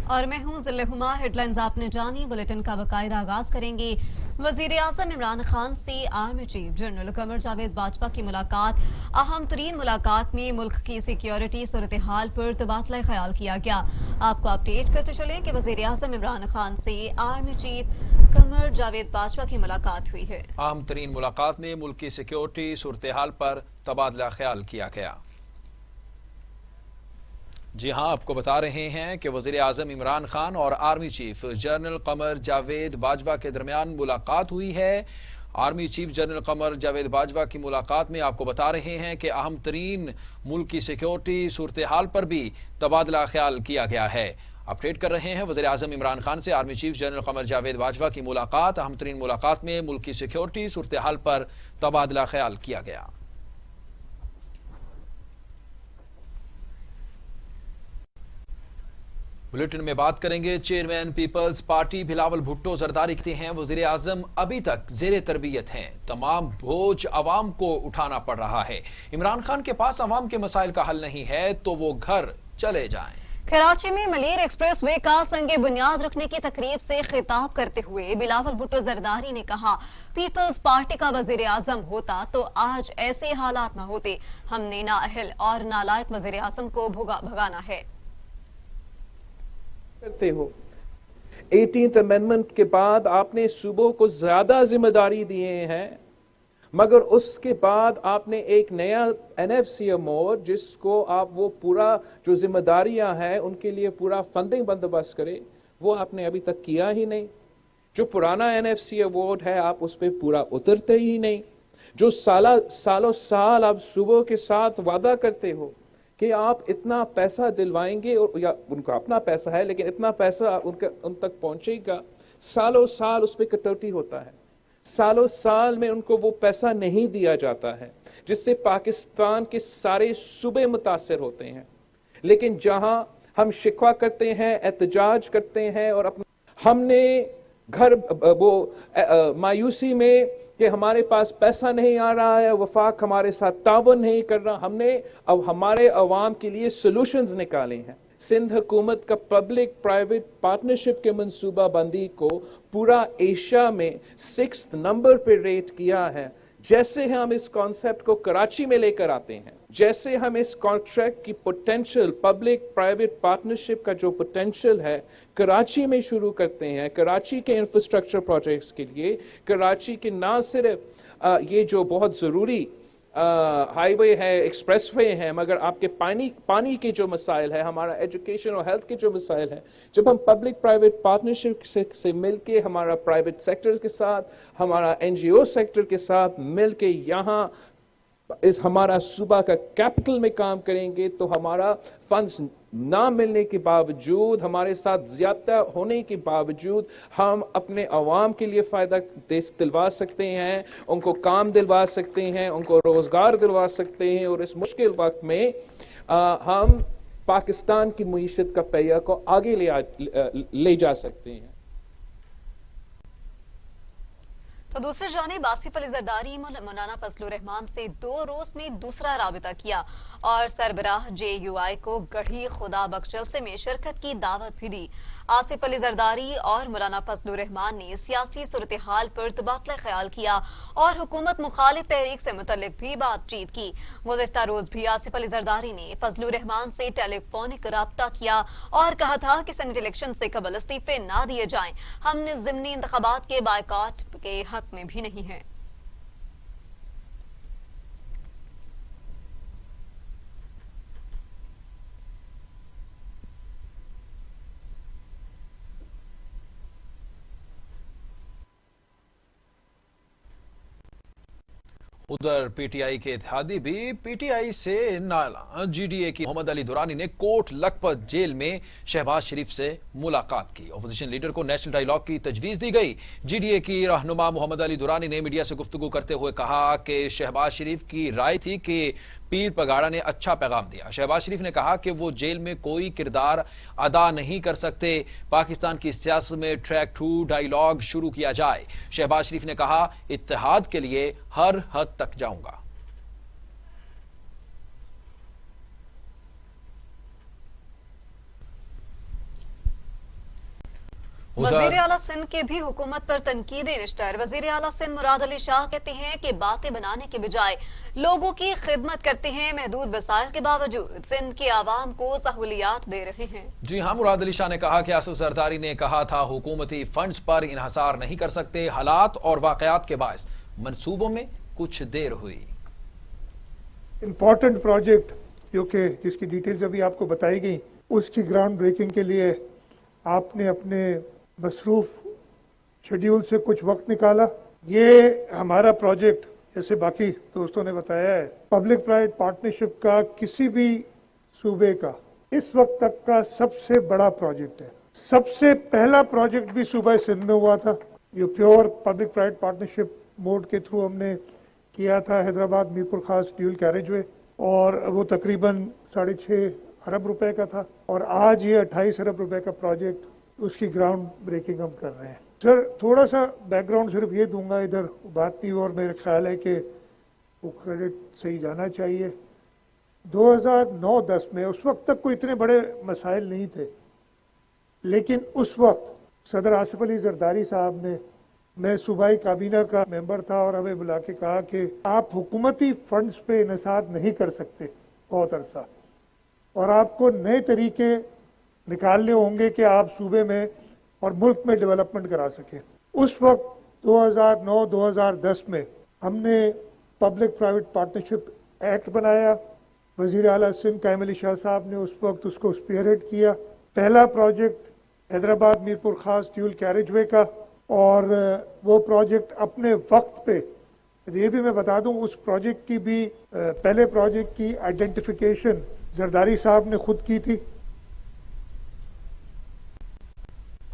اور میں ہوں ذل ہما۔ ہیڈ لائنز آپ نے جانی، بلیٹن کا باقاعدہ آغاز کریں گے۔ وزیر اعظم عمران خان سے army chief general Qamar Javed Bajwa کی ملاقات۔ اہم ترین ملاقات میں ملک کی سیکیورٹی صورتحال پر تبادلہ خیال کیا گیا۔ آپ کو اپڈیٹ کرتے چلیں کہ وزیر اعظم عمران خان سے آرمی چیف قمر جاوید باجوہ کی ملاقات ہوئی ہے۔ اہم ترین ملاقات میں ملک کی سیکیورٹی صورتحال پر تبادلہ خیال کیا گیا۔ جی ہاں، آپ کو بتا رہے ہیں کہ وزیر اعظم عمران خان اور army chief general Qamar Javed Bajwa کے درمیان ملاقات ہوئی ہے۔ Army chief general Qamar Javed Bajwa کی ملاقات میں آپ کو بتا رہے ہیں کہ اہم ترین ملک کی سیکیورٹی صورتحال پر بھی تبادلہ خیال کیا گیا ہے۔ اپڈیٹ کر رہے ہیں وزیر اعظم عمران خان سے army chief general Qamar Javed Bajwa کی ملاقات۔ اہم ترین ملاقات میں ملک کی سیکیورٹی صورتحال پر تبادلہ خیال کیا گیا۔ بلیٹن میں بات کریں گے چیئرمین پیپلز پارٹی بلاول بھٹو زرداری کہتے ہیں وزیر اعظم ابھی تک زیر تربیت ہیں، تمام بوجھ عوام کو اٹھانا پڑ رہا ہے۔ عمران خان کے پاس عوام کے مسائل کا حل نہیں ہے تو وہ گھر چلے جائیں۔ کراچی میں ملیر ایکسپریس وے کا سنگ بنیاد رکھنے کی تقریب سے خطاب کرتے ہوئے بلاول بھٹو زرداری نے کہا، پیپلز پارٹی کا وزیر اعظم ہوتا تو آج ایسے حالات نہ ہوتے۔ ہم نے نااہل اور نالائق وزیر اعظم کو بھگانا ہے۔ کرتے ہو 18th امینڈمنٹ کے بعد آپ نے صوبوں کو زیادہ ذمہ داری دیے ہیں، مگر اس کے بعد آپ نے ایک نیا NFCMO جس کو آپ وہ پورا جو ذمہ داریاں ہیں ان کے لیے پورا فنڈنگ بندوبست کرے، وہ آپ نے ابھی تک کیا ہی نہیں۔ جو پرانا NFC ایوارڈ ہے آپ اس پہ پورا اترتے ہی نہیں۔ جو سالوں سال آپ صوبوں کے ساتھ وعدہ کرتے ہو کہ آپ اتنا پیسہ دلوائیں گے، اور یا ان کا اپنا پیسہ ہے لیکن اتنا پیسہ ان تک پہنچے گا، سالوں سال اس پہ کٹوتی ہوتا ہے، سالوں سال میں ان کو وہ پیسہ نہیں دیا جاتا ہے، جس سے پاکستان کے سارے صوبے متاثر ہوتے ہیں۔ لیکن جہاں ہم شکوہ کرتے ہیں، احتجاج کرتے ہیں اور ہم نے گھر وہ مایوسی میں کہ ہمارے پاس پیسہ نہیں آ رہا ہے، وفاق ہمارے ساتھ تعاون نہیں کر رہا، ہم نے اب ہمارے عوام کے لیے سولوشنز نکالے ہیں۔ سندھ حکومت کا پبلک پرائیویٹ پارٹنرشپ کے منصوبہ بندی کو پورا ایشیا میں 6th نمبر پہ ریٹ کیا ہے۔ جیسے ہم اس کانسیپٹ کو کراچی میں لے کر آتے ہیں، جیسے ہم اس کانٹریکٹ کی پوٹینشل پبلک پرائیویٹ پارٹنرشپ کا جو پوٹینشل ہے کراچی میں شروع کرتے ہیں، کراچی کے انفراسٹرکچر پروجیکٹس کے لیے، کراچی کے نہ صرف یہ جو بہت ضروری ہائی وے ہے، ایکسپریس وے ہے، مگر آپ کے پانی کے جو مسائل ہے، ہمارا ایجوکیشن اور ہیلتھ کے جو مسائل ہیں، جب ہم پبلک پرائیویٹ پارٹنرشپ سے مل کے ہمارا پرائیویٹ سیکٹر کے ساتھ، ہمارا NGO سیکٹر کے ساتھ مل کے یہاں ہمارا صوبہ کا کیپٹل میں کام کریں گے تو ہمارا فنڈز نہ ملنے کے باوجود، ہمارے ساتھ زیادہ ہونے کے باوجود ہم اپنے عوام کے لیے فائدہ دلوا سکتے ہیں، ان کو کام دلوا سکتے ہیں، ان کو روزگار دلوا سکتے ہیں، اور اس مشکل وقت میں ہم پاکستان کی معیشت کا پہیہ کو آگے لے جا سکتے ہیں۔ تو دوسری جانب آصف علی زرداری مولانا فضل الرحمان سے 2 روز میں دوسرا رابطہ کیا اور سربراہ JUI کو گڑھی خدا بخش جلسے میں شرکت کی دعوت بھی دی۔ آصف علی زرداری اور مولانا فضل الرحمان نے سیاسی صورتحال پر تبادلہ خیال کیا اور حکومت مخالف تحریک سے متعلق بھی بات چیت کی۔ گزشتہ روز بھی آصف علی زرداری نے فضل الرحمان سے ٹیلی فونک رابطہ کیا اور کہا تھا کہ سینٹ الیکشن سے قبل استعفے نہ دیے جائیں، ہم نے ضمنی انتخابات کے بائیکاٹ کے حق میں بھی نہیں ہے۔ ادھر PTI کے اتحادی بھی PTI سے نالا۔ GDA کی محمد علی دورانی نے کوٹ لکھپت جیل میں شہباز شریف سے ملاقات کی۔ اپوزیشن لیڈر کو نیشنل ڈائیلاگ کی تجویز دی گئی۔ GDA کی رہنما محمد علی دورانی نے میڈیا سے گفتگو کرتے ہوئے کہا کہ شہباز شریف کی رائے تھی کہ پیر پگاڑا نے اچھا پیغام دیا۔ شہباز شریف نے کہا کہ وہ جیل میں کوئی کردار ادا نہیں کر سکتے۔ پاکستان کی سیاست میں ٹریک 2 ڈائیلاگ شروع کیا جائے۔ شہباز شریف نے کہا اتحاد کے لیے ہر حد تک جاؤں گا۔ वजीर आला सिंध के भी हुकूमत पर तनकीदी निश्तर। वजीर आला सिंध मुराद अली शाह कहते हैं कि बातें बनाने के बजाय लोगों की खिदमत करते हैं। महदूद वसाइल के बावजूद सिंध के आवाम को सहूलियात दे रहे हैं। जी हाँ, मुराद अली शाह ने कहा कि आसिफ जरदारी ने कहा था हुकूमती फंड्स पर इन्हसार नहीं कर सकते। हालात और वाकयात के बायस मंसूबों में कुछ देर हुई। इम्पोर्टेंट प्रोजेक्ट जो कि जिसकी डिटेल्स अभी आपको बताई गई, उसकी ग्राउंड ब्रेकिंग के लिए आपने अपने मसरूफ शेड्यूल से कुछ वक्त निकाला। ये हमारा प्रोजेक्ट, जैसे बाकी दोस्तों ने बताया है, पब्लिक प्राइवेट पार्टनरशिप का किसी भी सूबे का इस वक्त तक का सबसे बड़ा प्रोजेक्ट है। सबसे पहला प्रोजेक्ट भी सूबा सिंध में हुआ था, जो pure public private partnership mode के थ्रू हमने किया था, हैदराबाद मीरपुर खास ड्यूल कैरेजवे, और वो तकरीबन 6.5 अरब रुपए का था। और आज ये 28 अरब रुपए का प्रोजेक्ट, उसकी ग्राउंड ब्रेकिंग हम कर रहे हैं। सर, थोड़ा सा बैकग्राउंड सिर्फ ये दूंगा, इधर बात नहीं, और मेरा ख्याल है कि वो क्रेडिट सही जाना चाहिए। 2009-10 में उस वक्त तक कोई इतने बड़े मसाइल नहीं थे, लेकिन उस वक्त सदर आसिफ अली जरदारी साहब ने, मैं सूबाई काबीना का मेंबर था, और हमें बुला के कहा कि आप हुकूमती फंड्स पे इन्हसार नहीं कर सकते बहुत अरसा, और आपको नए तरीके निकालने होंगे कि आप सूबे में और मुल्क में डेवलपमेंट करा सकें। उस वक्त 2009-2010 में हमने पब्लिक प्राइवेट पार्टनरशिप एक्ट बनाया। वजीर आला सिंध कायम अली शाह साहब ने उस वक्त उसको स्पीयरहेड किया। पहला प्रोजेक्ट हैदराबाद मीरपुर खास ड्यूल कैरेजवे का, और वो प्रोजेक्ट अपने वक्त पे, ये भी मैं बता दूं, उस प्रोजेक्ट की भी पहले प्रोजेक्ट की आइडेंटिफिकेशन जरदारी साहब ने खुद की थी।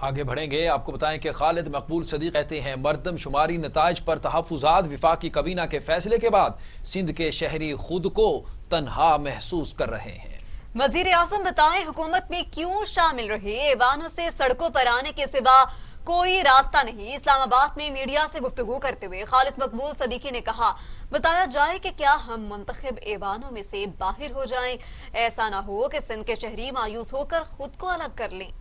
आगे बढ़ेंगे, आपको बताएं कि खालिद मकबूल सदीक कहते हैं मर्दमशुमारी नताइज पर तहफ्फुज़ात विफाकी काबीना के फैसले के बाद सिंध के शहरी खुद को तन्हा महसूस कर रहे हैं। वजीर आज़म बताएं हुकूमत में क्यों शामिल रहे। ऐवानों से सड़कों पर आने के सिवा कोई रास्ता नहीं। इस्लामाबाद में मीडिया से गुफ्तगू करते हुए खालिद मकबूल सदीकी ने कहा, बताया जाए कि क्या हम मुंतखब ऐवानों में से बाहर हो जाएं। ऐसा ना हो कि सिंध के शहरी मायूस होकर खुद को अलग कर लें।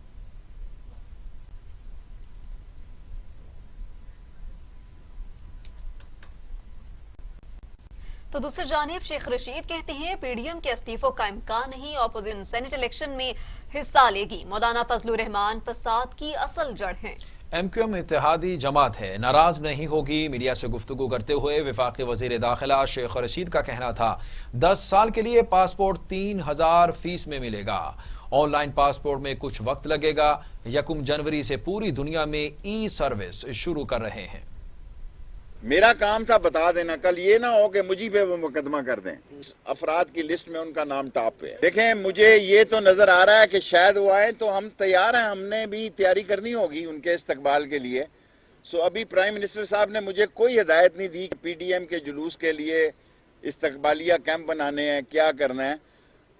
तो दूसरी जानिब शेख रशीद कहते हैं पीडीएम के इस्तीफों का इम्कान नहीं। ऑपोजिशन सेनेट इलेक्शन में हिस्सा लेगी। मौलाना फजलुर रहमान फसाद की असल जड़ हैं। एमक्यूएम इत्तेहादी जमात है, नाराज नहीं होगी। मीडिया से गुफ्तगू करते हुए वफाकी वजीर दाखिला शेख रशीद का कहना था 10 साल के लिए पासपोर्ट 3000 फीस में मिलेगा। ऑनलाइन पासपोर्ट में कुछ वक्त लगेगा। 1 जनवरी से पूरी दुनिया में ई सर्विस शुरू कर रहे हैं। मेरा काम था बता देना, कल ये ना हो कि मुझी पे वो मुकदमा कर दें। अफराद की लिस्ट में उनका नाम टॉप पे है। देखें, मुझे ये तो नजर आ रहा है कि शायद वो आए, तो हम तैयार हैं। हमने भी तैयारी करनी होगी उनके इस्तकबाल के लिए। सो अभी प्राइम मिनिस्टर साहब ने मुझे कोई हिदायत नहीं दी कि पीडीएम के जुलूस के लिए इस्तकबालिया कैंप बनाने हैं, क्या करना है।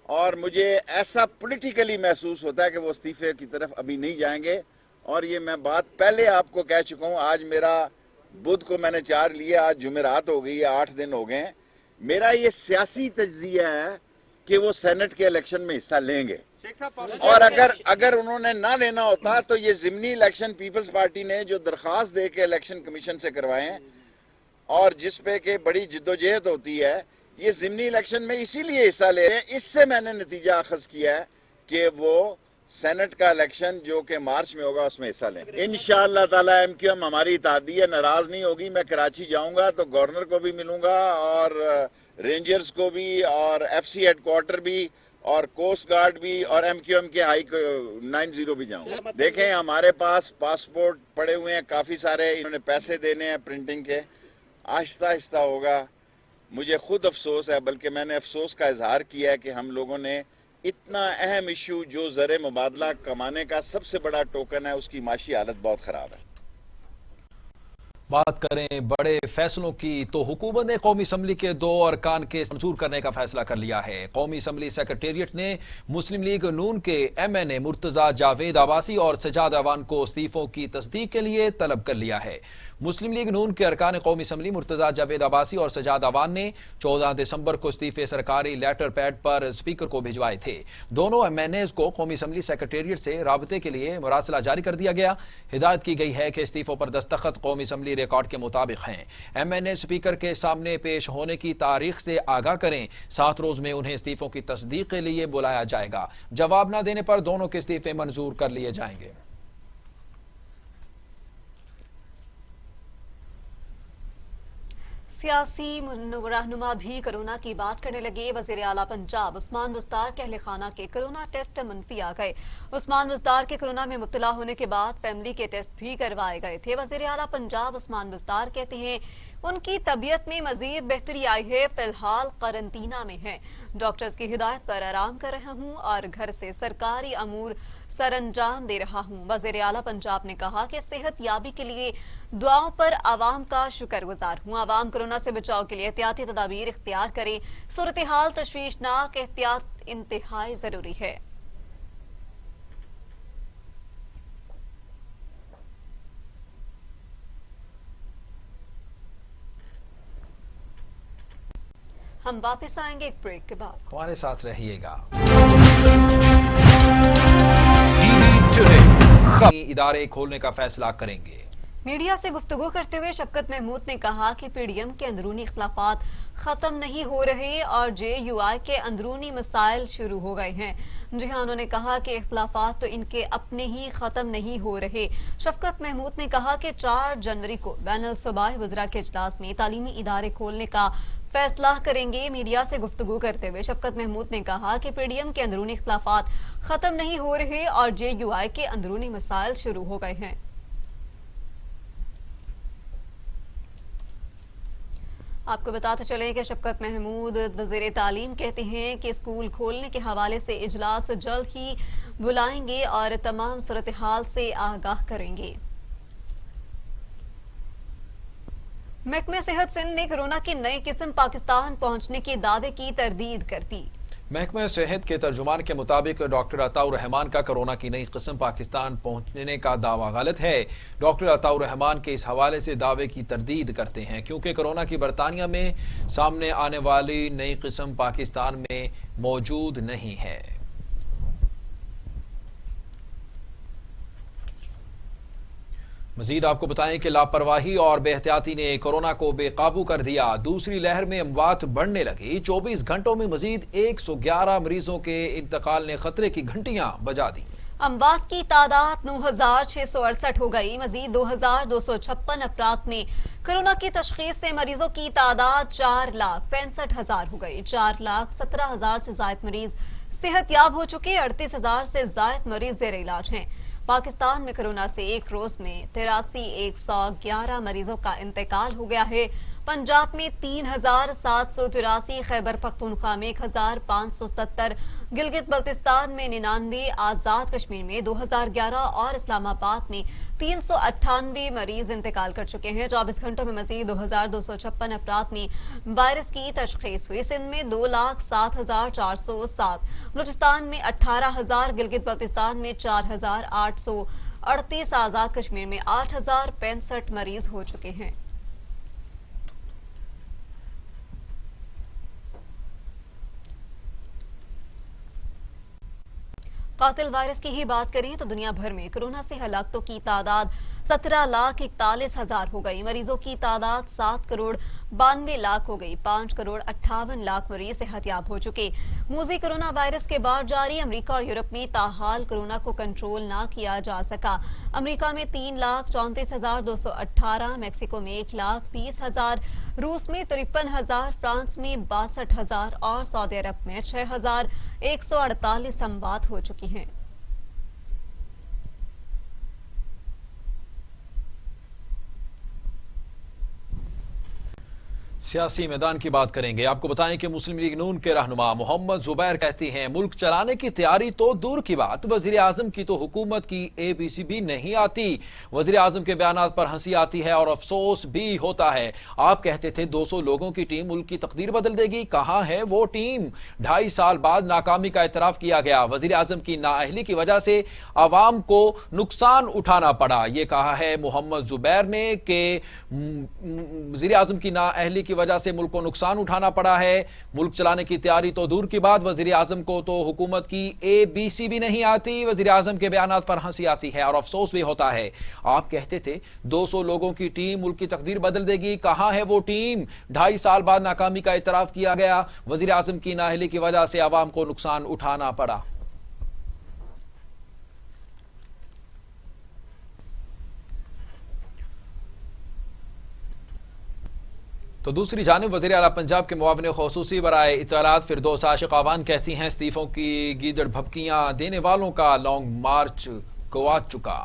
और मुझे ऐसा पॉलिटिकली महसूस होता है कि वो इस्तीफे की तरफ अभी नहीं जाएंगे। और ये मैं बात पहले आपको कह चुका हूँ। आज मेरा बुध को मैंने 4 लिया, आज जुमेरात हो गई है, 8 दिन हो गए हैं। मेरा ये सियासी तज्जिया है कि वो सेनेट के इलेक्शन में हिस्सा लेंगे। और अगर उन्होंने ना लेना होता तो ये ज़िमनी इलेक्शन पीपल्स पार्टी ने जो दरख्वास्त दे के इलेक्शन कमीशन से करवाए हैं, और जिस पे के बड़ी जिद्दोजहद होती है, ये ज़िमनी इलेक्शन में इसीलिए हिस्सा ले रहे हैं। इससे मैंने नतीजा अखज़ किया है कि वो सेनेट का इलेक्शन जो कि मार्च में होगा उसमें हिस्सा लें। इंशाअल्लाह ताला एमक्यूएम हमारी इत्तेहादी है, नाराज नहीं होगी। मैं कराची जाऊंगा तो गवर्नर को भी मिलूंगा, और रेंजर्स को भी, और एफसी हेडक्वार्टर भी, और कोस्ट गार्ड भी, और एमक्यूएम के हाई 90 भी जाऊंगा। देखें, हमारे पास पासपोर्ट पड़े हुए हैं काफी सारे, इन्होंने पैसे देने हैं प्रिंटिंग के। आहिस्ता आहिस्ता होगा। मुझे खुद अफसोस है, बल्कि मैंने अफसोस का इजहार किया है कि हम लोगों ने इतना अहम इशू जो ज़र मुबादला कमाने का सबसे बड़ा टोकन है, उसकी माशी हालत बहुत खराब है। बात करें बड़े फैसलों की तो हुकूमत ने कौमी असम्बली के 2 अरकान के मंजूर करने का फैसला कर लिया है। कौमी असम्बली सेक्रेटेरिएट ने मुस्लिम लीग नून के MNA मुर्तजा जावेद अब्बासी और सजाद अवान को इस्तीफों की तस्दीक के लिए तलब कर लिया है। मुस्लिम लीग नून के अरकान कौमी असम्बली मुर्तजा जावेद अब्बासी और सजाद अवान ने 14 दिसंबर को इस्तीफे सरकारी लेटर पैड पर स्पीकर को भिजवाए थे। दोनों MNAs को कौमी असम्बली सेक्रेटेरिएट से राबते के लिए मुरासला जारी कर दिया गया। हिदायत की गई है कि इस्तीफों पर दस्तखत कौमी असम्बली रिकॉर्ड के मुताबिक हैं। MNA स्पीकर के सामने पेश होने की तारीख से आगाह करें। 7 रोज में उन्हें इस्तीफों की तस्दीक के लिए बुलाया जाएगा। जवाब न देने पर दोनों के इस्तीफे मंजूर कर लिए जाएंगे। सियासी रहनुमा भी कोरोना की बात करने लगे। वजीर आला पंजाब उस्मान बुज़दार के अहल खाना के कोरोना टेस्ट मनफी आ गए। उस्मान बुज़दार के कोरोना में मुब्तला होने के बाद फैमिली के टेस्ट भी करवाए गए थे। वजीर आला पंजाब उस्मान बुज़दार कहते हैं उनकी तबीयत में मजीद बेहतरी आई है, फिलहाल करंतना में है। डॉक्टर्स की हिदायत पर आराम कर रहा हूँ और घर से सरकारी अमूर सरअंजाम दे रहा हूँ। वज़ीर आला पंजाब ने कहा कि सेहत याबी के लिए दुआओं पर आवाम का शुक्रगुजार हूँ। आवाम कोरोना से बचाव के लिए एहतियाती तदाबीर इख्तियार करें। सूरत हाल तशवीशनाक, एहतियात इंतहाई जरूरी है। हम वापस आएंगे एक ब्रेक के बाद। हमारे साथ रहिएगा। इदारे खोलने का फैसला करेंगे। मीडिया से गुफ्तगू करते हुए शफकत महमूद ने कहा कि PDM के अंदरूनी इख्तलाफात खत्म नहीं हो रहे और JUI के अंदरूनी मसाइल शुरू हो गए हैं। जी हाँ, उन्होंने कहा कि इख्तलाफात तो इनके अपने ही खत्म नहीं हो रहे। शफकत महमूद ने कहा कि 4 जनवरी को बैनुल सूबाई वज़रा के इजलास में तालीमी इदारे खोलने का फैसला करेंगे। मीडिया से गुफ्तगू करते हुए शफकत महमूद ने कहा कि PDM के अंदरूनी इख्तलाफात खत्म नहीं हो रहे और JUI के अंदरूनी मसाइल शुरू हो गए हैं। आपको बताते चले कि शफकत महमूद वज़ीर तालीम कहते हैं कि स्कूल खोलने के हवाले से इजलास जल्द ही बुलाएंगे और तमाम सूरत हाल से आगाह करेंगे। महकमे सेहत सिंध ने कोरोना की नई किस्म पाकिस्तान पहुंचने के दावे की तरदीद कर दी। महकमा सेहत के तर्जुमान के मुताबिक डॉक्टर अताउर रहमान का कोरोना की नई किस्म पाकिस्तान पहुंचने का दावा गलत है। डॉक्टर अताउर रहमान के इस हवाले से दावे की तरदीद करते हैं क्योंकि कोरोना की बरतानिया में सामने आने वाली नई किस्म पाकिस्तान में मौजूद नहीं है। मजीद आपको बताएं कि लापरवाही और बेहतियाती ने कोरोना को बेकाबू कर दिया। दूसरी लहर में अमवात बढ़ने लगी। 24 घंटों में मजीद 111 मरीजों के इंतकाल ने खतरे की घंटियां बजा दी। अमवात की तादाद 9,668 हो गई। मजीद 2,256 अफराद में कोरोना की तशखीस से मरीजों की तादाद 4,65,000 हो गई। 4,17,000 से जायद मरीज सेहतयाब हो चुके। 38,000 से जायद मरीज जेर इलाज हैं। पाकिस्तान में कोरोना से एक रोज में 83,111 मरीजों का इंतकाल हो गया है। पंजाब में 3,783, खैबर पख्तूनख्वा में 1,577, गिलगित बल्तिस्तान में 99, आजाद कश्मीर में 2,011 और इस्लामाबाद में 398 मरीज इंतकाल कर चुके हैं। 24 घंटों में मजीद 2,256 अफराद में वायरस की तशखीस हुई। सिंध में 2,07,407, बलूचिस्तान में 18,000, गिलगित बल्तिस्तान में 4,838, आजाद कश्मीर में 8,065 मरीज हो चुके हैं। कातिल वायरस की ही बात करें तो दुनिया भर में कोरोना से हलाकतों की तादाद 17,41,000 हो गई। मरीजों की तादाद 7,92,00,000 हो गई। 5,58,00,000 मरीज सेहतयाब हो चुके। मूजी कोरोना वायरस के बाद जारी अमेरिका और यूरोप में ताहाल कोरोना को कंट्रोल ना किया जा सका। अमेरिका में 3,34,218, मैक्सिको में 1,20,000, रूस में 53,000, फ्रांस में 62,000 और सऊदी अरब में 6,148 अमवात हो चुकी हैं। सियासी मैदान की बात करेंगे। आपको बताएं कि मुस्लिम लीग नून के रहनुमा मोहम्मद जुबैर कहती हैं मुल्क चलाने की तैयारी तो दूर की बात, वजीर आजम की तो हुकूमत की एबीसी भी नहीं आती। वजीर आजम के बयानात पर हंसी आती है और अफसोस भी होता है। आप कहते थे 200 लोगों की टीम मुल्क की तकदीर बदल देगी, कहां है वो टीम? 2.5 साल बाद नाकामी का एतराफ किया गया। वजीर आजम की नाअहली की वजह से आवाम को नुकसान उठाना पड़ा। ये कहा है मोहम्मद जुबैर ने कि वजीर आजम की नाअहली की वजह से मुल्क को नुकसान उठाना पड़ा है। मुल्क चलाने की तैयारी तो दूर की बात, वजीर आजम को तो हुकूमत की एबीसी भी नहीं आती। वजीर आजम के बयानात पर हंसी आती है और अफसोस भी होता है। आप कहते थे 200 लोगों की टीम मुल्क की तकदीर बदल देगी, कहां है वो टीम? 2.5 साल बाद नाकामी का एतराफ किया गया। वजीर आजम की नाअहली की वजह से आवाम को नुकसान उठाना पड़ा। तो दूसरी जानिब वज़ीर आला पंजाब के मुआविन ख़ुसूसी बराए इत्तलात फिरदौस आशिक आवान कहती हैं इस्तीफों की गीदड़ भभकियां देने वालों का लॉन्ग मार्च गवाच चुका।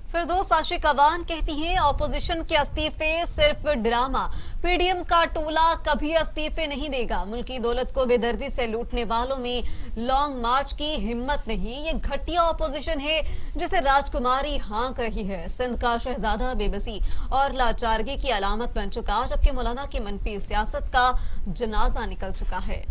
फिरदौस आशिक अवान कहती हैं ऑपोजिशन के इस्तीफे सिर्फ ड्रामा, पीडीएम का टोला कभी इस्तीफे नहीं देगा। मुल्की दौलत को बेदर्दी से लूटने वालों में लॉन्ग मार्च की हिम्मत नहीं। ये घटिया ऑपोजिशन है जिसे राजकुमारी हाँक रही है। सिंध का शहजादा बेबसी और लाचारगी की अलामत बन चुका, जबकि मौलाना की मनफी सियासत का जनाजा निकल चुका है।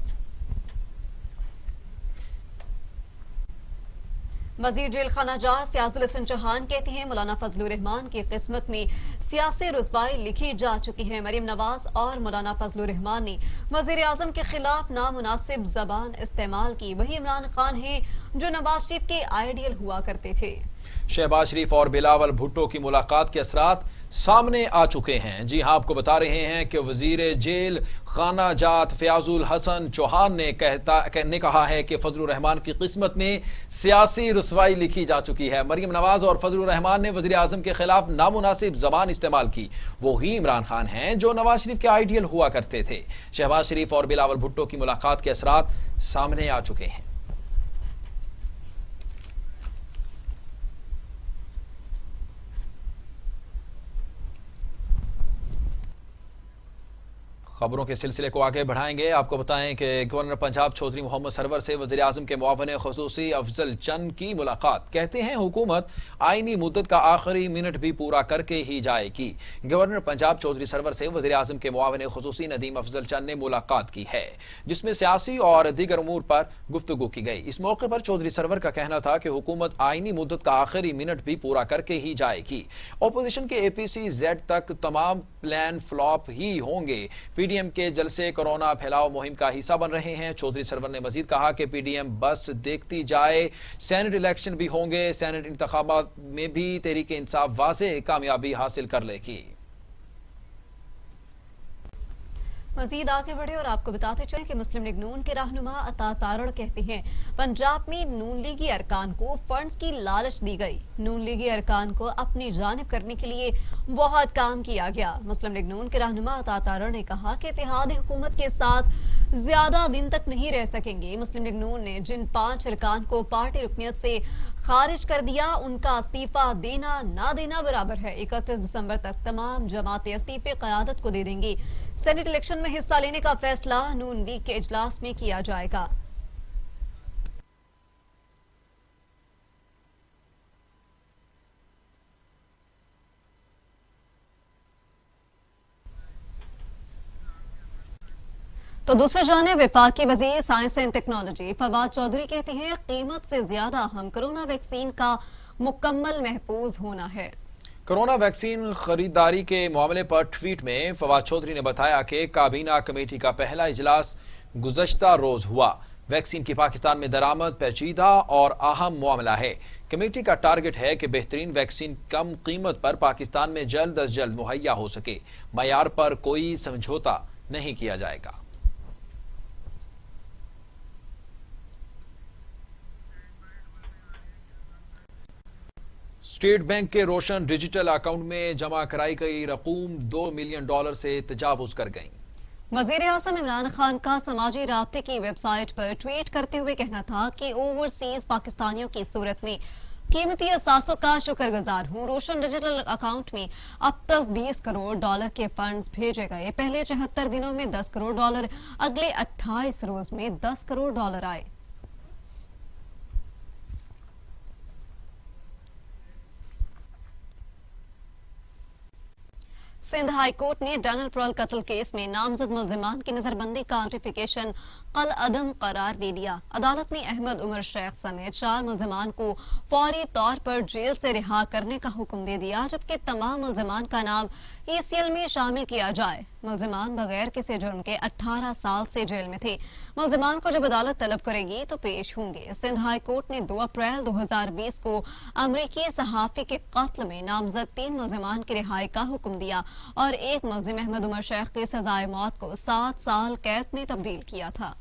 वजीर जेल खाना जात फयाजुल हसन चौहान कहते हैं मौलाना फजलुर रहमान की किस्मत में सियासी रुसवाई लिखी जा चुकी है। मरियम नवाज और मौलाना फजलुर रहमान ने वजीर आजम के खिलाफ नामुनासिब जबान इस्तेमाल की। वही इमरान खान है जो नवाज शरीफ के आइडियल हुआ करते थे। शहबाज शरीफ और बिलावल भुट्टो की मुलाकात के असरात सामने आ चुके हैं। जी हां, आपको बता रहे हैं कि वजीर जेल खाना जात फयाजुल हसन चौहान ने कहा है कि फजलुर रहमान की किस्मत में सियासी रुसवाई लिखी जा चुकी है। मरियम नवाज और फजलुर रहमान ने वजीर आजम के खिलाफ नामुनासिब जबान इस्तेमाल की। वो ही इमरान खान हैं जो नवाज शरीफ के आइडियल हुआ करते थे। शहबाज शरीफ और बिलावल भुट्टो की मुलाकात के असरात सामने आ चुके हैं। खबरों के सिलसिले को आगे बढ़ाएंगे। आपको बताएं कि गवर्नर पंजाब चौधरी मोहम्मद सरवर से वज़ीर आज़म के मुआविन ख़ुसूसी अफजल चंद की मुलाकात। कहते हैं हुकूमत आईनी मुद्दत का आखिरी मिनट भी पूरा करके ही जाएगी। गवर्नर पंजाब चौधरी सरवर से वज़ीर आज़म के मुआविन ख़ुसूसी नदीम अफजल चंद ने मुलाकात की है, जिसमें सियासी और दीगर उमूर पर गुफ्तगू की गई। इस मौके पर चौधरी सरवर का कहना था कि हुकूमत आईनी मुद्दत का आखिरी मिनट भी पूरा करके ही जाएगी। अपोजिशन के APC Z तक तमाम प्लान फ्लॉप ही होंगे। PDM के जलसे कोरोना फैलाव मुहिम का हिस्सा बन रहे हैं। चौधरी सरवर ने मजीद कहा कि PDM बस देखती जाए, सेनेट इलेक्शन भी होंगे, सेनेट इंतखाबात में भी तहरीक इंसाफ वाज़ेह कामयाबी हासिल कर लेगी। मजीद आगे बढ़े और आपको बताते चलें कि मुस्लिम लीग नून के रहनुमा अता तारड़ कहते हैं पंजाब में नून लीगी अरकान को फंड्स की लालच दी गई। नून लीगी अरकान को अपनी जानिब करने के लिए बहुत काम किया गया। मुस्लिम लीग नून के रहनुमा अता तारड़ ने कहा कि इत्तेहादी हुकूमत के साथ ज्यादा दिन तक नहीं रह सकेंगे। मुस्लिम लीग नून ने जिन 5 अरकान को पार्टी रुकनियत से खारिज कर दिया, उनका इस्तीफा देना ना देना बराबर है। 31 दिसंबर तक तमाम जमातें इस्तीफे क़यादत को दे देंगी। सेनेट इलेक्शन में हिस्सा लेने का फैसला नून लीग के इजलास में किया जाएगा। तो दूसरी जानिब वफाकी वज़ीर science and technology Fawad Chaudhry कहते हैं कीमत से ज्यादा हम कोरोना वैक्सीन का मुकम्मल महफूज होना है। कोरोना वैक्सीन खरीदारी के मामले पर ट्वीट में फवाद चौधरी ने बताया कि काबीना कमेटी का पहला इजलास गुज़श्ता रोज हुआ। वैक्सीन की पाकिस्तान में दरामद पेचीदा और अहम मामला है। कमेटी का टारगेट है कि बेहतरीन वैक्सीन कम कीमत पर पाकिस्तान में जल्द अज जल्द मुहैया हो सके। मयार पर कोई समझौता नहीं किया जाएगा। स्टेट बैंक के रोशन डिजिटल अकाउंट में जमा कराई गई रकूम $2 मिलियन से तजावुज कर गई। वज़ीर आज़म इमरान खान का समाजी राब्ते की वेबसाइट पर ट्वीट करते हुए कहना था कि ओवरसीज पाकिस्तानियों की सूरत में कीमती एहसासों का शुक्रगुजार हूँ। रोशन डिजिटल अकाउंट में अब तक 20 करोड़ डॉलर के फंड्स भेजे गए। पहले 74 दिनों में 10 करोड़ डॉलर, अगले 28 रोज में 10 करोड़ डॉलर आए। सिंध हाई कोर्ट ने डैनियल प्रॉल कत्ल केस में नामजद मुल्जिमान की नजरबंदी का नोटिफिकेशन कल अदम करार दे दिया। अदालत ने अहमद उमर शेख समेत 4 मुल्जिमान को फौरी तौर पर जेल से रिहा करने का हुक्म दे दिया, जबकि तमाम मुल्जिमान का नाम ECL में शामिल किया जाए। मुल्जिमान बगैर किसी जुर्म के 18 साल से जेल में थे। मुल्जिमान को जब अदालत तलब करेगी तो पेश होंगे। सिंध हाई कोर्ट ने 2 अप्रैल 2020 को अमरीकी सहाफी के कत्ल में नामजद 3 मुल्जिमान की रिहाई का हुक्म दिया और एक मुल्जिम अहमद उमर शेख की सजाए मौत को 7 साल कैद में तब्दील किया था।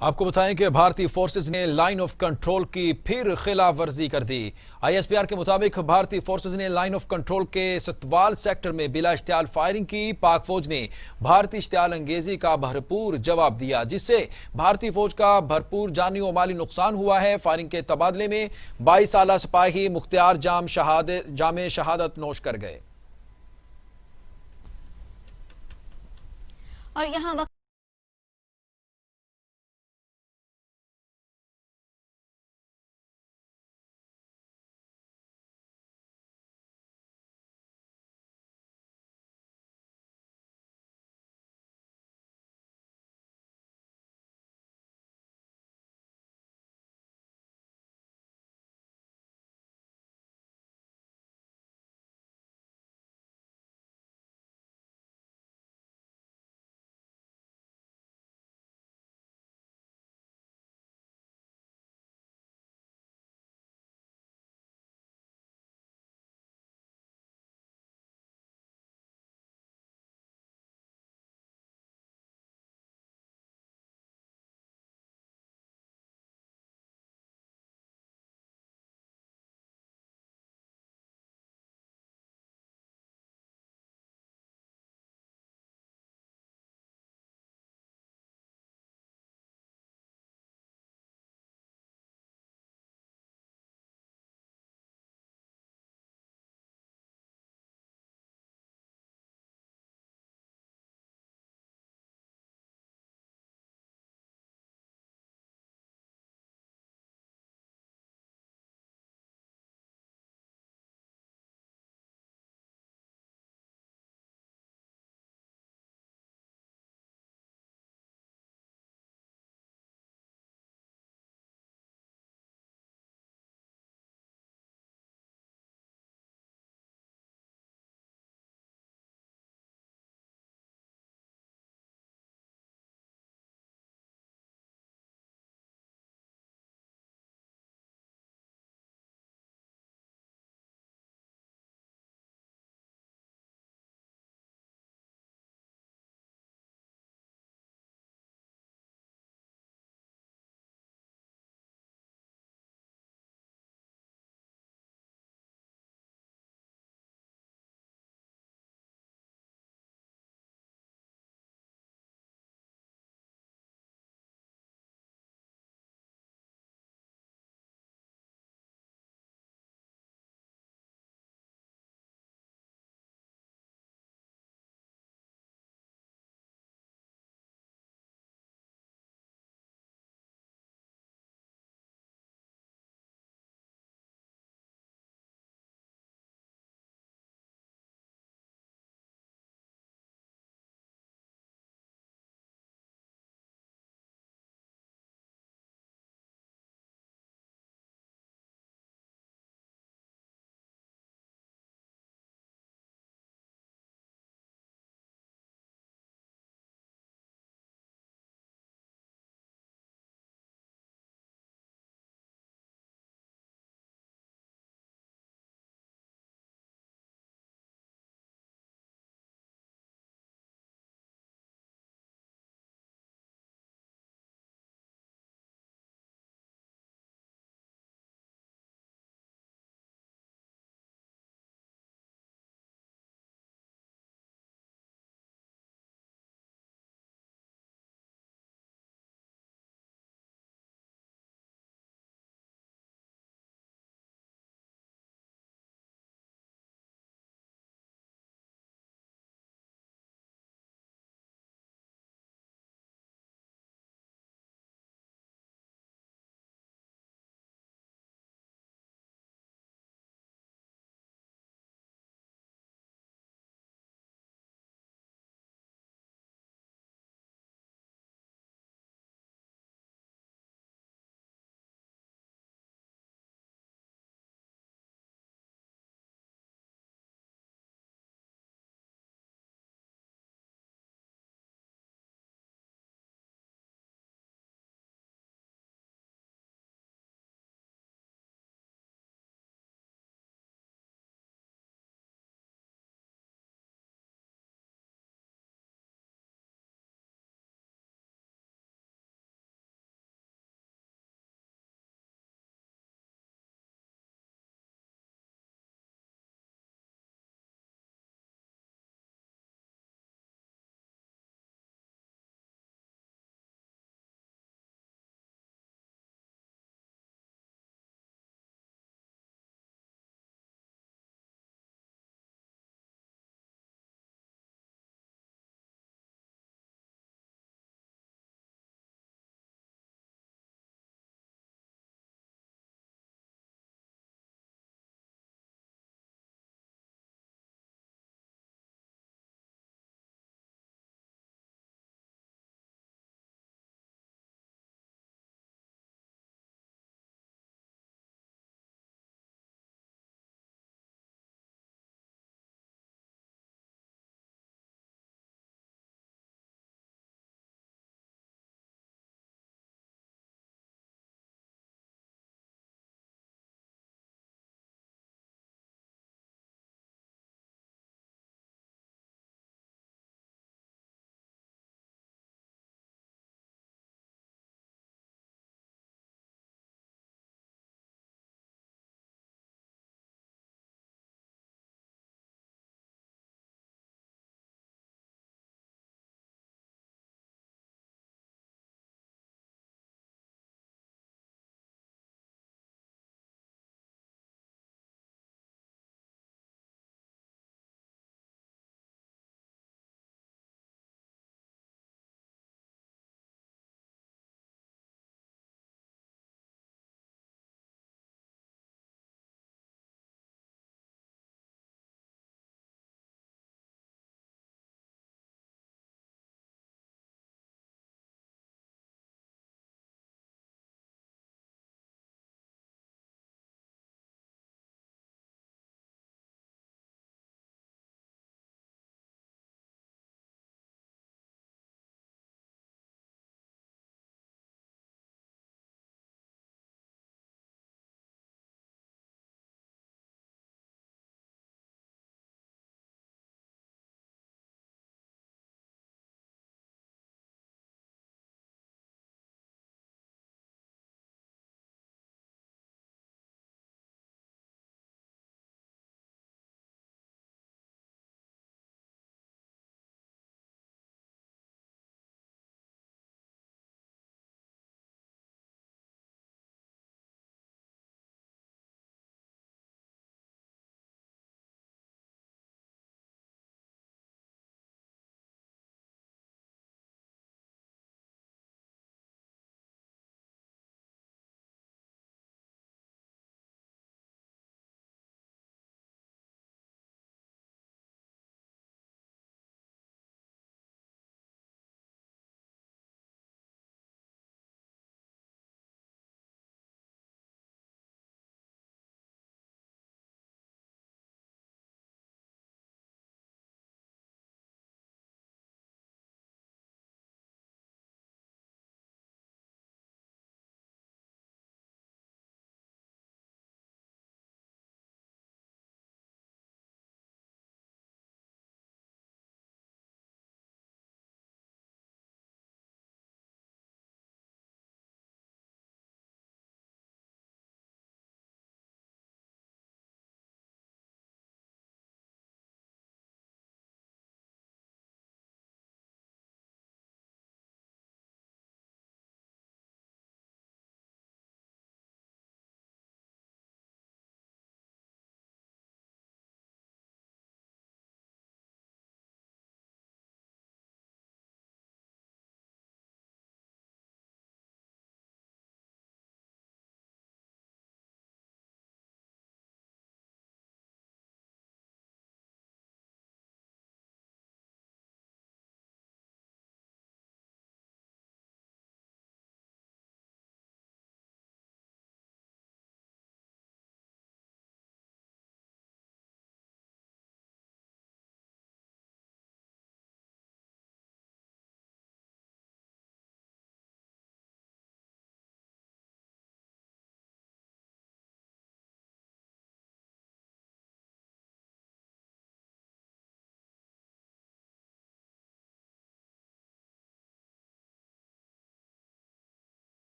आपको बताएं कि भारतीय फोर्सेज ने लाइन ऑफ कंट्रोल की फिर खिलाफ वर्जी कर दी। ISPR के मुताबिक भारतीय फोर्सेज ने लाइन ऑफ कंट्रोल के सतवाल सेक्टर में बिला इश्तियाल फायरिंग की। पाक फौज ने भारतीय इश्तियाल अंगेजी का भरपूर जवाब दिया, जिससे भारतीय फौज का भरपूर जानी और माली नुकसान हुआ है। फायरिंग के तबादले में 22 साला सिपाही मुख्तियार जामे शहादत नोश कर गए। और यहाँ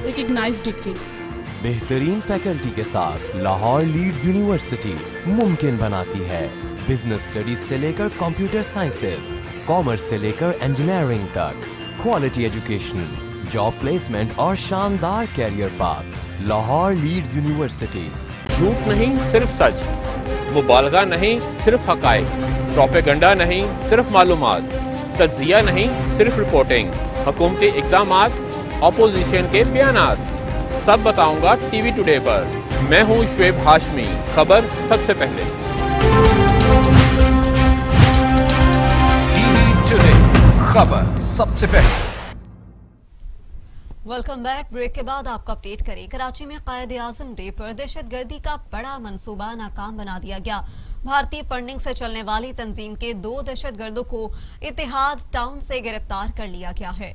recognized degree. बेहतरीन फैकल्टी के साथ लाहौर लीड्स यूनिवर्सिटी मुमकिन बनाती है बिजनेस स्टडीज से लेकर कंप्यूटर साइंसेज, कॉमर्स से लेकर इंजीनियरिंग तक, क्वालिटी एजुकेशन, जॉब प्लेसमेंट और शानदार career path. Lahore Leeds University. झूठ नहीं सिर्फ सच, मुबालगा नहीं सिर्फ हकायक, प्रोपेगंडा नहीं सिर्फ मालूमात, तज्जिया नहीं सिर्फ रिपोर्टिंग, हुकूमती इक़दामात, अपोजिशन के बयानात, सब बताऊंगा टीवी टुडे पर। मैं हूं शुएब हाशमी, खबर सबसे पहले। टीवी टुडे, खबर सबसे पहले। Welcome back. ब्रेक के बाद आपको अपडेट करें। कराची में कायद-ए-आज़म डे पर दहशतगर्दी का बड़ा मंसूबा नाकाम बना दिया गया। भारतीय फंडिंग से चलने वाली तंजीम के 2 दहशतगर्दों को इत्तेहाद टाउन से गिरफ्तार कर लिया गया है।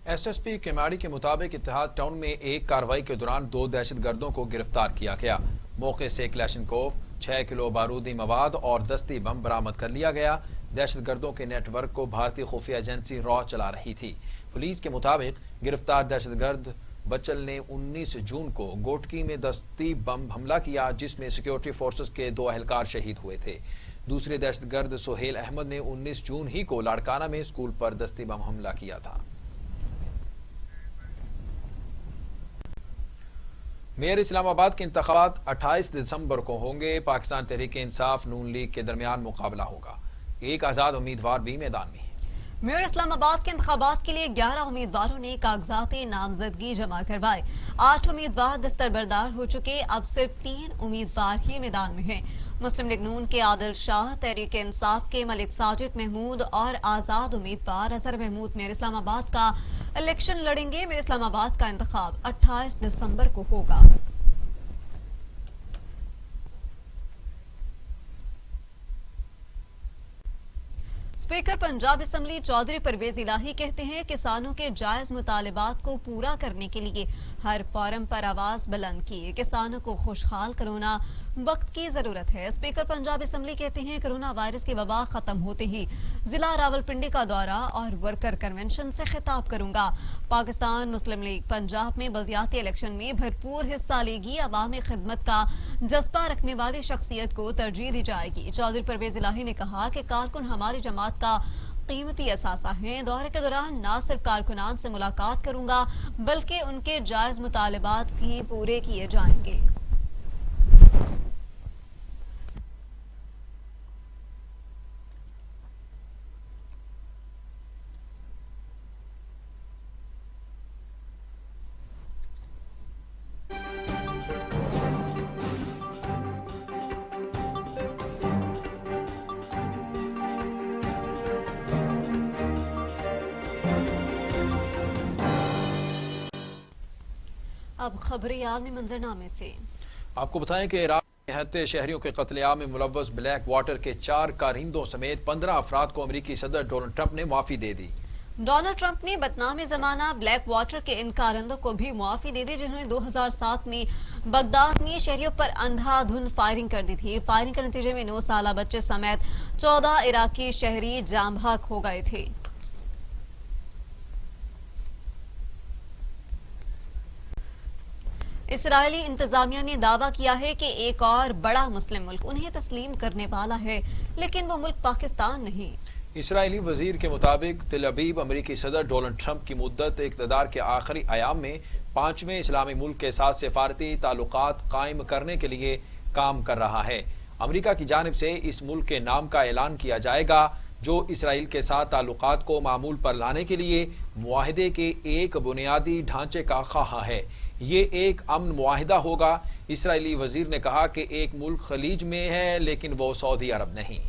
एसएसपी केमाड़ी के मुताबिक इत्तेहाद टाउन में एक कार्रवाई के दौरान 2 दहशतगर्दों को गिरफ्तार किया गया। मौके से क्लैशनकोव, 6 किलो बारूदी मवाद और दस्ती बम बरामद कर लिया गया। दहशतगर्दों के नेटवर्क को भारतीय खुफिया एजेंसी रॉ चला रही थी। पुलिस के मुताबिक गिरफ्तार दहशतगर्द बच्चल ने 19 जून को गोटकी में दस्ती बम हमला किया, जिसमें सिक्योरिटी फोर्सेस के 2 एहलकार शहीद हुए थे। दूसरे दहशतगर्द सोहेल अहमद ने 19 जून ही को लाड़काना में स्कूल पर दस्ती बम हमला किया था। मेयर इस्लामाबाद के इंतखाबात 28 दिसंबर को होंगे। पाकिस्तान तहरीक इंसाफ नून लीग के दरमियान मुकाबला होगा। एक आजाद उम्मीदवार भी मैदान में। मेयर इस्लामाबाद के इंतखाबात के लिए 11 उम्मीदवारों ने कागजाती नामजदगी जमा करवाए। 8 उम्मीदवार दस्तरबरदार हो चुके, अब सिर्फ 3 उम्मीदवार ही मैदान में हैं। मुस्लिम लीग नून के आदिल शाह, तहरीक इंसाफ के मलिक साजिद महमूद और आजाद उम्मीदवार अजहर महमूद मेयर इस्लामाबाद का इलेक्शन लड़ेंगे। मेयर इस्लामाबाद का इंतखाब 28 दिसंबर को होगा। स्पीकर पंजाब असम्बली चौधरी परवेज इलाही कहते हैं किसानों के जायज मुतालिबात को पूरा करने के लिए हर फोरम पर आवाज बुलंद की। किसानों को खुशहाल करोना वक्त की जरूरत है। स्पीकर पंजाब असम्बली कहते हैं कोरोना वायरस की वबा खत्म होते ही जिला रावलपिंडी का दौरा और वर्कर कन्वेंशन से खिताब करूंगा। पाकिस्तान मुस्लिम लीग पंजाब में बल्दियाती इलेक्शन में भरपूर हिस्सा लेगी। अवामी खिदमत का जज्बा रखने वाली शख्सियत को तरजीह दी जाएगी। चौधरी परवेज इलाही ने कहा कि कारकुन हमारी जमात का कीमती असासा है। दौरे के दौरान न सिर्फ कारकुनान से मुलाकात करूंगा बल्कि उनके जायज मुतालिबात भी पूरे किए जाएंगे। अब खबरें आलमी मंजरनामे से। आपको बताएं कि इराक में निहत्ते शहरियों के कत्लेआम में मुलव्वस ब्लैक वाटर के 4 कारिंदों समेत 15 अफराद को अमेरिकी सदर डोनाल्ड ट्रंप ने माफी दे दी। डोनाल्ड ट्रंप ने बदनामी जमाना ब्लैक वाटर के इन कारिंदों को भी मुआफी दे दी जिन्होंने 2007 में बगदाद में शहरियों पर अंधाधुंध फायरिंग कर दी थी। फायरिंग के नतीजे में 9 साल बच्चे समेत 14 इराकी शहरी जाम बहक हो गए थे। इसराइली इंतजामिया ने दावा किया है कि एक और बड़ा मुस्लिम मुल्क उन्हें तस्लीम करने वाला है, लेकिन वो मुल्क पाकिस्तान नहीं। इसराइली वजीर के मुताबिक तिल अबीब अमेरिकी सदर डोनाल्ड ट्रंप की मुद्दत इक़्तिदार के आखिरी अयाम में 5वें इस्लामी मुल्क के साथ सिफारती ताल्लुकात कायम करने के लिए काम कर रहा है। अमेरिका की जानिब से इस मुल्क के नाम का ऐलान किया जाएगा जो इसराइल के साथ ताल्लुकात को मामूल पर लाने के लिए मुआहिदे के एक बुनियादी ढांचे का ख्वाह है। ये एक अमन मुआहिदा होगा। इसराइली वजीर ने कहा कि एक मुल्क खलीज में है लेकिन वो सऊदी अरब नहीं।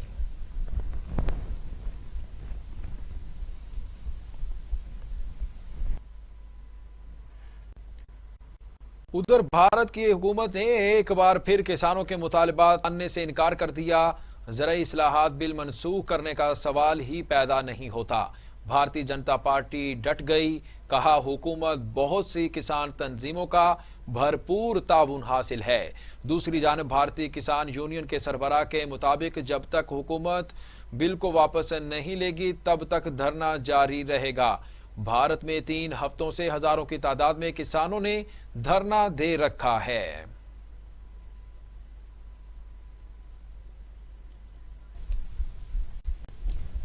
उधर भारत की हुकूमत ने एक बार फिर किसानों के मुतालिबात मानने से इनकार कर दिया। ज़राई इस्लाहात बिल मनसूख करने का सवाल ही पैदा नहीं होता। भारतीय जनता पार्टी डट गई, कहा हुकूमत बहुत सी किसान तंजीमों का भरपूर ताउन हासिल है। दूसरी जानब भारतीय किसान यूनियन के सरबराह के मुताबिक जब तक हुकूमत बिल को वापस नहीं लेगी तब तक धरना जारी रहेगा। भारत में 3 हफ्तों से हजारों की तादाद में किसानों ने धरना दे रखा है।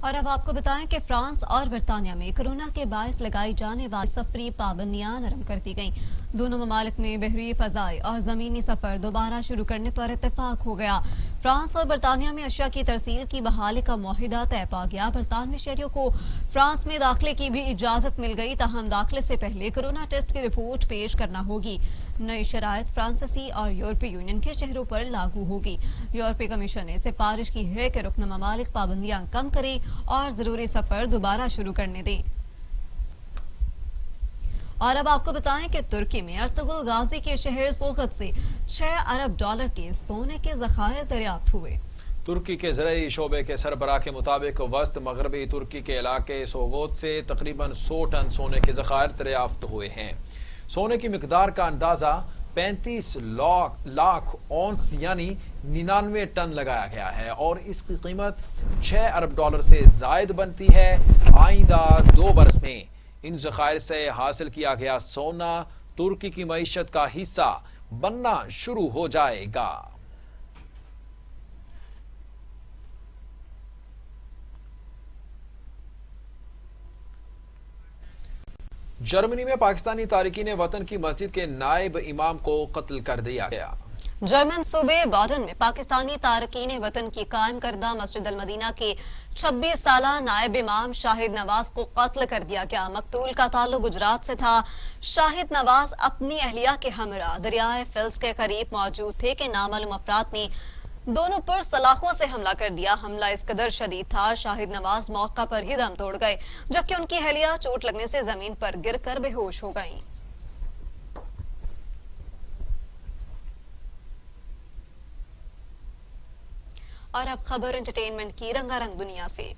और अब आपको बताएं कि फ्रांस और बर्तानिया में कोरोना के बायस लगाई जाने वाली सफरी पाबंदियां नरम कर दी गईं। दोनों ममालिक में बहरी फजाई और जमीनी सफर दोबारा शुरू करने पर इत्तेफाक हो गया। फ्रांस और बर्तानिया में अशिया की तरसील की बहाली का मुआहिदा तय पा गया। बरतानवी शहरियों को फ्रांस में दाखिले की भी इजाजत मिल गई, ताहम दाखिले से पहले कोरोना टेस्ट की रिपोर्ट पेश करना होगी। नई शराइत फ्रांसीसी और यूरोपीय यूनियन के शहरों पर लागू होगी। यूरोपीय कमीशन ने सिफारिश की है कि रुकन ममालिक पाबंदियां कम करें और जरूरी सफर दोबारा शुरू करने दें। और अब आपको बताएं कि तुर्की में अर्तुगरुल गाजी के शहर सोगत से 6 अरब डॉलर के सोने के ज़खायर दरियाफ्त हुए। तुर्की के ज़राई शोबे के सरबराह के मुताबिक वस्त मगरबी तुर्की के इलाके सोगोत से तकरीबन 100 टन सोने के ज़खायर दरियाफ्त हुए हैं। सोने की मिकदार का अंदाजा 35 लाख औंस यानी 99 टन लगाया गया है और इसकी कीमत 6 अरब डॉलर से जायद बनती है। आइंदा 2 बरस में इन ज़खायर से हासिल किया गया सोना तुर्की की मईशत का हिस्सा बनना शुरू हो जाएगा। जर्मनी में पाकिस्तानी तारिकीन वतन की मस्जिद के नायब इमाम को कत्ल कर दिया गया। जर्मन सूबे बाडन में पाकिस्तानी तारकीन वतन की कायम करदा मस्जिद अल मदीना के 26 साला नायब इमाम शाहिद नवाज को कत्ल कर दिया गया। मकतूल का ताल्लुक गुजरात से था। शाहिद नवाज अपनी अहलिया के हमरा दरियाए फिल्स के करीब मौजूद थे कि नामालूम अफराद ने दोनों पर सलाखों से हमला कर दिया। हमला इस कदर शदीद था, शाहिद नवाज मौका पर ही दम तोड़ गए, जबकि उनकी अहलिया चोट लगने से जमीन पर गिरकर बेहोश हो गईं। और अब खबर एंटरटेनमेंट की रंगारंग दुनिया से।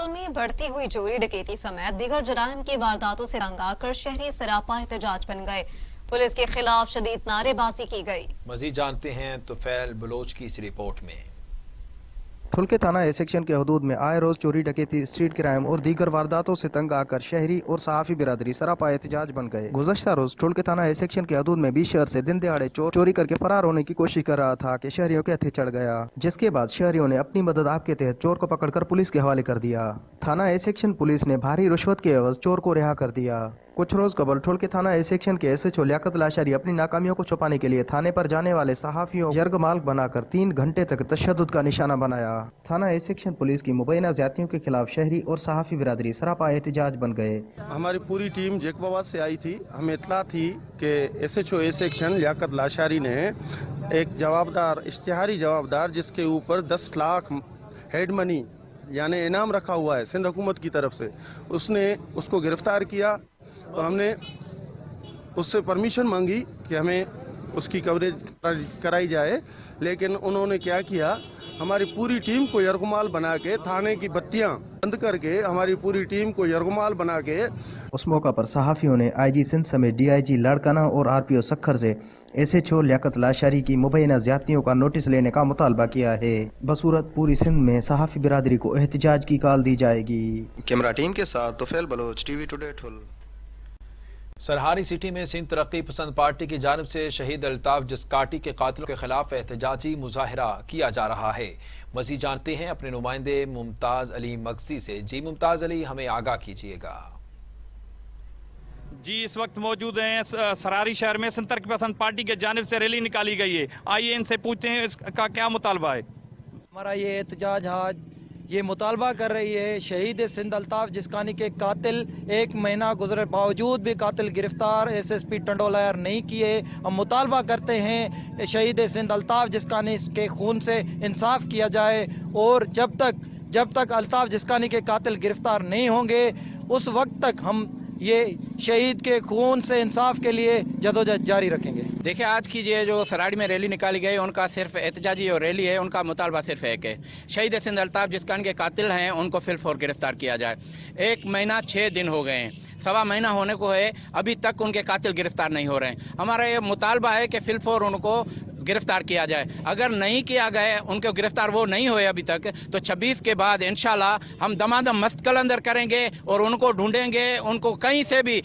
ماحول میں بڑھتی ہوئی چوری ڈکیتی سمیت دیگر جرائم کی وارداتوں سے تنگ آ کر شہری سراپا احتجاج بن گئے. پولیس کے خلاف شدید نعرے بازی کی گئی. مزید جانتے ہیں طفیل بلوچ کی اس رپورٹ میں. ٹھلکے تھانہ اے سیکشن کے حدود میں آئے روز چوری ڈکیتی، اسٹریٹ کرائم اور دیگر وارداتوں سے تنگ آ کر شہری اور صحافی برادری سراپا احتجاج بن گئے. گزشتہ روز ٹھلکے تھانہ اے سیکشن کے حدود میں 20 شہر سے دن دہاڑے چوری کر کے فرار ہونے کی کوشش کر رہا تھا کہ شہریوں کے ہتھے چڑھ گیا، جس کے بعد شہریوں نے اپنی مدد آپ کے تحت چور کو پکڑ کر پولیس کے حوالے کر دیا. تھانہ اے سیکشن پولیس نے بھاری رشوت کے عوض چور کو رہا کر دیا. کچھ روز قبل ٹھلکے تھانہ اے سیکشن کے ایس ایچ او لیاقت لاشاری اپنی ناکامیوں کو چھپانے کے لیے تھانے پر جانے والے صحافیوں یرغمال بنا کر 3 گھنٹے تک تشدد کا نشانہ بنایا. تھانہ اے سیکشن پولیس کی مبینہ زیادتیوں کے خلاف شہری اور صحافی برادری سراپا احتجاج بن گئے. ہماری پوری ٹیم جیکوباد سے آئی تھی. ہمیں اطلاع تھی کہ S H O A section لیاقت لاشاری نے ایک اشتہاری جوابدار جس کے اوپر 10 لاکھ ہیڈ منی یعنی انعام رکھا ہوا ہے سندھ حکومت کی طرف سے، اس نے اس کو گرفتار کیا. تو ہم نے اس سے پرمیشن مانگی کہ ہمیں اس کی کوریج کرائی جائے، لیکن انہوں نے کیا کیا، ہماری پوری ٹیم کو یرغمال بنا کے تھانے کی بتیاں بند کر کے ہماری پوری ٹیم کو یرغمال بنا کے. اس موقع پر صحافیوں نے آئی جی سندھ سمیت ڈی آئی جی لاڑکانہ اور آر پی او سکھر سے ایس ایچ او لیاقت لاشاری کی مبینہ زیادتیوں کا نوٹس لینے کا مطالبہ کیا ہے. بصورت پوری سندھ میں صحافی برادری کو احتجاج کی کال دی جائے گی. کیمرہ ٹیم کے ساتھ Tufail Baloch, T V today Thul. سرہاری سٹی میں سندھ ترقی پسند پارٹی کی جانب سے شہید الطاف جسکاٹی کے قاتلوں کے خلاف احتجاجی مظاہرہ کیا جا رہا ہے. مزید جانتے ہیں اپنے نمائندے ممتاز علی مغزی سے. جی ممتاز علی، ہمیں آگاہ کیجیے گا. جی، اس وقت موجود ہیں سرہاری شہر میں سندھ ترقی پسند پارٹی کے جانب سے ریلی نکالی گئی ہے. آئیے ان سے پوچھتے ہیں اس کا کیا مطالبہ ہے. ہمارا یہ احتجاج آج یہ مطالبہ کر رہی ہے، شہید سندھ الطاف جسکانی کے قاتل 1 مہینہ گزرے باوجود بھی قاتل گرفتار ایس ایس پی ٹنڈولائر نہیں کیے. ہم مطالبہ کرتے ہیں شہید سندھ الطاف جسکانی کے خون سے انصاف کیا جائے، اور جب تک الطاف جسکانی کے قاتل گرفتار نہیں ہوں گے اس وقت تک ہم یہ شہید کے خون سے انصاف کے لیے جدوجہد جاری رکھیں گے. دیکھیں، آج کی جو سراڑی میں ریلی نکالی گئی ان کا صرف احتجاجی اور ریلی ہے. ان کا مطالبہ صرف ایک ہے، شہید سندھ الطاف جسکانی کے قاتل ہیں ان کو فی الفور گرفتار کیا جائے. 1 مہینہ 6 دن ہو گئے ہیں، 1.25 مہینہ ہونے کو ہے، ابھی تک ان کے قاتل گرفتار نہیں ہو رہے ہیں. ہمارا یہ مطالبہ ہے کہ فی الفور ان کو گرفتار کیا جائے. اگر نہیں کیا گیا، ان کو گرفتار وہ نہیں ہوئے ابھی تک، تو 26 کے بعد انشاءاللہ ہم دمادم مستقل اندر کریں گے اور ان کو ڈھونڈیں گے. ان کو کہیں سے بھی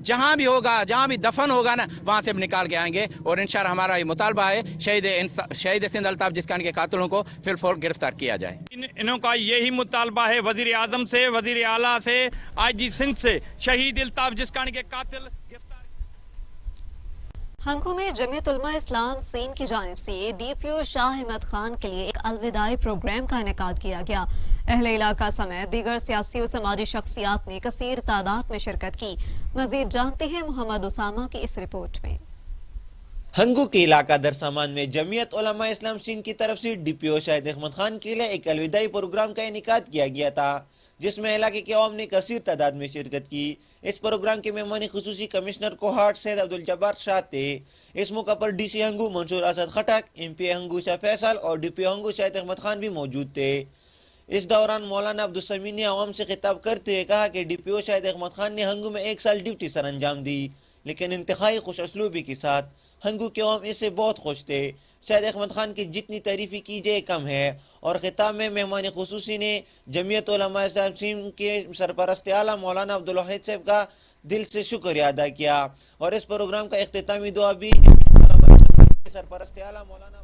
جہاں بھی ہوگا، جہاں بھی دفن ہوگا نا، وہاں سے بھی نکال کے آئیں گے. اور انشاءاللہ ہمارا یہ مطالبہ ہے شہید سندھ الطاف جسکانی کے قاتلوں کو فی الفور گرفتار کیا جائے. انہوں کا یہی مطالبہ ہے وزیر اعظم سے، وزیر اعلیٰ سے، آئی جی سندھ سے، شہید الطاف جسکانی کے قاتل گرفتار. ہنگو میں جمعیت علماء اسلام سندھ کی جانب سے ڈی پی او شاہ احمد خان کے لیے ایک الوداعی پروگرام کا انعقاد کیا گیا. اہل علاقہ سمیت دیگر سیاسی و سماجی شخصیات نے کثیر تعداد میں شرکت کی. مزید جانتے ہیں محمد اسامہ کی اس رپورٹ میں. ہنگو کے علاقہ در سامان میں جمعیت علماء اسلام سندھ کی طرف سے ڈی پی او شاہد احمد خان کے لیے ایک الوداعی پروگرام کا انعقاد کیا گیا تھا، جس میں علاقے کے عوام نے کثیر تعداد میں شرکت کی. اس پروگرام کے مہمان خصوصی کمشنر کوہاٹ سید عبدالجبار شاہ تھے. اس موقع پر ڈی سی ہنگو منصور اسد خٹک، ایم پی ہنگو شاہ فیصل اور ڈی پی ہنگو شاہد احمد خان بھی موجود تھے. اس دوران مولانا عبدالسمیع نے عوام سے خطاب کرتے ہوئے کہا کہ ڈی پی او شاہد احمد خان نے ہنگو میں 1 سال ڈیوٹی سر انجام دی، لیکن انتہائی خوش اسلوبی کے ساتھ. ہنگو کے عوام اس سے بہت خوش تھے. شاہد احمد خان کی جتنی تعریفی کی جائے کم ہے. اور خطاب میں مہمان خصوصی نے جمعیت علماء اسلام سندھ کے سرپرست اعلیٰ مولانا عبدالواحد صاحب کا دل سے شکریہ ادا کیا. اور اس پروگرام کا اختتامی دعا بھی سرپرست اعلیٰ مولانا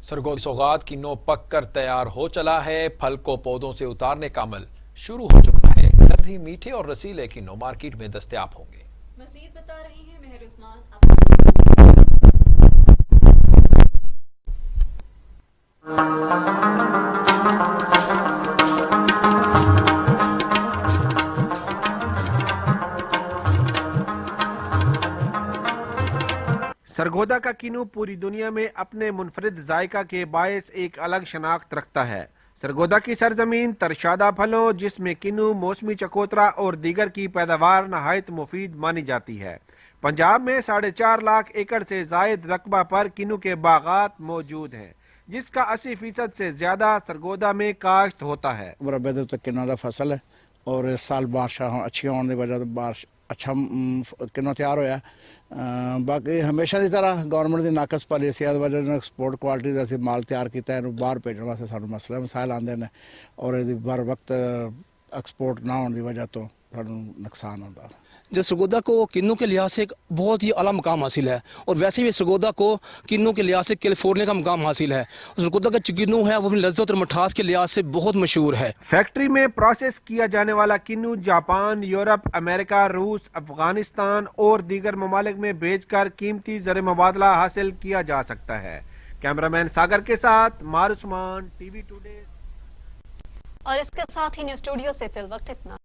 سرگود سوغات کی نو پک کر تیار ہو چلا ہے. پھل کو پودوں سے اتارنے کا عمل شروع ہو چکا ہے. جلد ہی میٹھے اور رسیلے کی نو مارکیٹ میں دستیاب ہوں گے. مزید بتا رہی ہیں مہر عثمان. سرگودا کا کینو پوری دنیا میں اپنے منفرد ذائقہ کے باعث ایک الگ شناخت رکھتا ہے. سرگودا کی سرزمین ترشادہ پھلوں جس میں کینو، موسمی چکوترا اور دیگر کی پیداوار نہایت مفید مانی جاتی ہے. پنجاب میں 4.5 لاکھ ایکڑ سے زائد رقبہ پر کینو کے باغات موجود ہیں، جس کا 80% سے زیادہ سرگودا میں کاشت ہوتا ہے۔ مربع دے کنوں دا فصل ہے اور اس سال بارشاں اچھی ہونے دی وجہ تو بارش اچھا کنوں تیار ہویا ہے۔ باقی ہمیشہ دی طرح گورنمنٹ دی ناقص پالیسی دی وجہ نال ایکسپورٹ کوالٹی دا مال تیار کیتا ہے، باہر بھیجن واسطے سانوں مسائل آندے نے اور یہ بر وقت ایکسپورٹ نہ ہونے دی وجہ تو سانوں نقصان ہوندا ہے۔ جو سرگودا کو کنوں کے لحاظ سے ایک بہت ہی اعلیٰ مقام حاصل ہے اور ویسے بھی سرگودا کو کنوں کے لحاظ سے کیلیفورنیا کا مقام حاصل ہے۔ سرگودا کا کنوں ہے وہ اپنی لذت اور مٹھاس کے لحاظ سے بہت مشہور ہے۔ فیکٹری میں پروسیس کیا جانے والا کنوں جاپان، یورپ، امریکہ، روس، افغانستان اور دیگر ممالک میں بھیج کر قیمتی زر مبادلہ حاصل کیا جا سکتا ہے۔ کیمرامین ساگر کے ساتھ مار عثمان، ٹی وی ٹوڈے۔ اور اس کے ساتھ ہی نیوز اسٹوڈیو سے فی الوقت اتنا۔